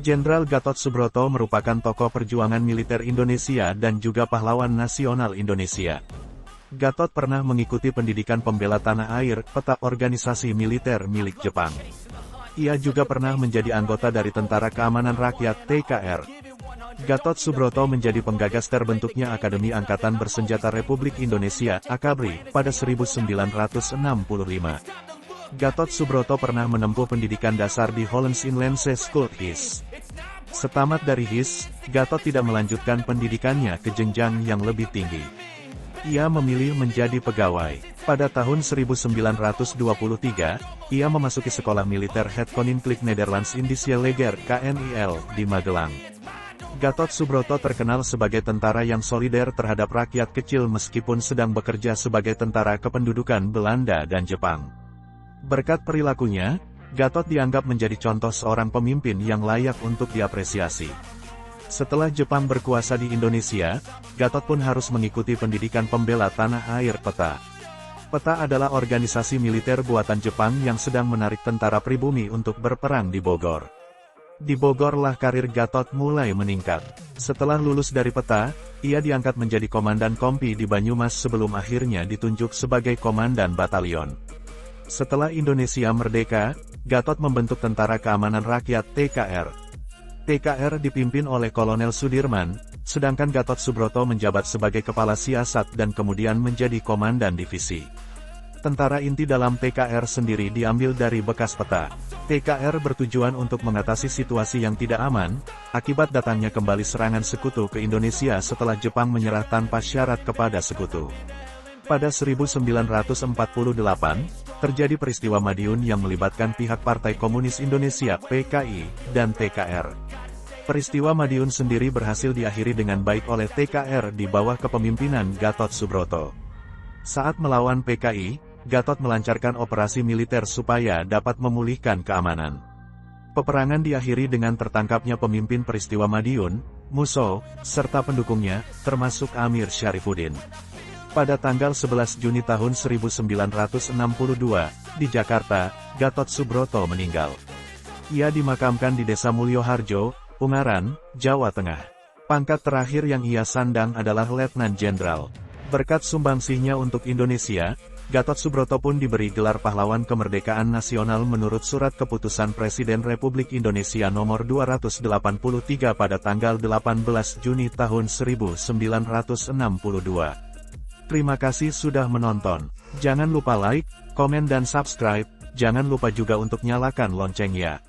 Jenderal Gatot Subroto merupakan tokoh perjuangan militer Indonesia dan juga pahlawan nasional Indonesia. Gatot pernah mengikuti pendidikan pembela tanah air, peta organisasi militer milik Jepang. Ia juga pernah menjadi anggota dari Tentara Keamanan Rakyat (TKR). Gatot Subroto menjadi penggagas terbentuknya Akademi Angkatan Bersenjata Republik Indonesia (AKABRI) pada 1965. Gatot Subroto pernah menempuh pendidikan dasar di Hollands Inland School (HIS). Setamat dari HIS, Gatot tidak melanjutkan pendidikannya ke jenjang yang lebih tinggi. Ia memilih menjadi pegawai. Pada tahun 1923, ia memasuki sekolah militer Het Koninklijk Nederlands Indische Leger (KNIL) di Magelang. Gatot Subroto terkenal sebagai tentara yang solider terhadap rakyat kecil meskipun sedang bekerja sebagai tentara kependudukan Belanda dan Jepang. Berkat perilakunya, Gatot dianggap menjadi contoh seorang pemimpin yang layak untuk diapresiasi. Setelah Jepang berkuasa di Indonesia, Gatot pun harus mengikuti pendidikan pembela tanah air PETA. PETA adalah organisasi militer buatan Jepang yang sedang menarik tentara pribumi untuk berperang di Bogor. Di Bogorlah karir Gatot mulai meningkat. Setelah lulus dari PETA, ia diangkat menjadi komandan kompi di Banyumas sebelum akhirnya ditunjuk sebagai komandan batalion. Setelah Indonesia merdeka, Gatot membentuk Tentara Keamanan Rakyat (TKR). TKR dipimpin oleh Kolonel Sudirman, sedangkan Gatot Subroto menjabat sebagai kepala siasat dan kemudian menjadi komandan divisi. Tentara inti dalam TKR sendiri diambil dari bekas PETA. TKR bertujuan untuk mengatasi situasi yang tidak aman, akibat datangnya kembali serangan sekutu ke Indonesia setelah Jepang menyerah tanpa syarat kepada sekutu. Pada 1948, terjadi peristiwa Madiun yang melibatkan pihak Partai Komunis Indonesia (PKI) dan TKR. Peristiwa Madiun sendiri berhasil diakhiri dengan baik oleh TKR di bawah kepemimpinan Gatot Subroto. Saat melawan PKI, Gatot melancarkan operasi militer supaya dapat memulihkan keamanan. Peperangan diakhiri dengan tertangkapnya pemimpin peristiwa Madiun, Musso, serta pendukungnya, termasuk Amir Syarifuddin. Pada tanggal 11 Juni tahun 1962, di Jakarta, Gatot Subroto meninggal. Ia dimakamkan di Desa Mulyoharjo, Ungaran, Jawa Tengah. Pangkat terakhir yang ia sandang adalah Letnan Jenderal. Berkat sumbangsihnya untuk Indonesia, Gatot Subroto pun diberi gelar Pahlawan Kemerdekaan Nasional menurut Surat Keputusan Presiden Republik Indonesia Nomor 283 pada tanggal 18 Juni tahun 1962. Terima kasih sudah menonton. Jangan lupa like, komen dan subscribe. Jangan lupa juga untuk nyalakan loncengnya.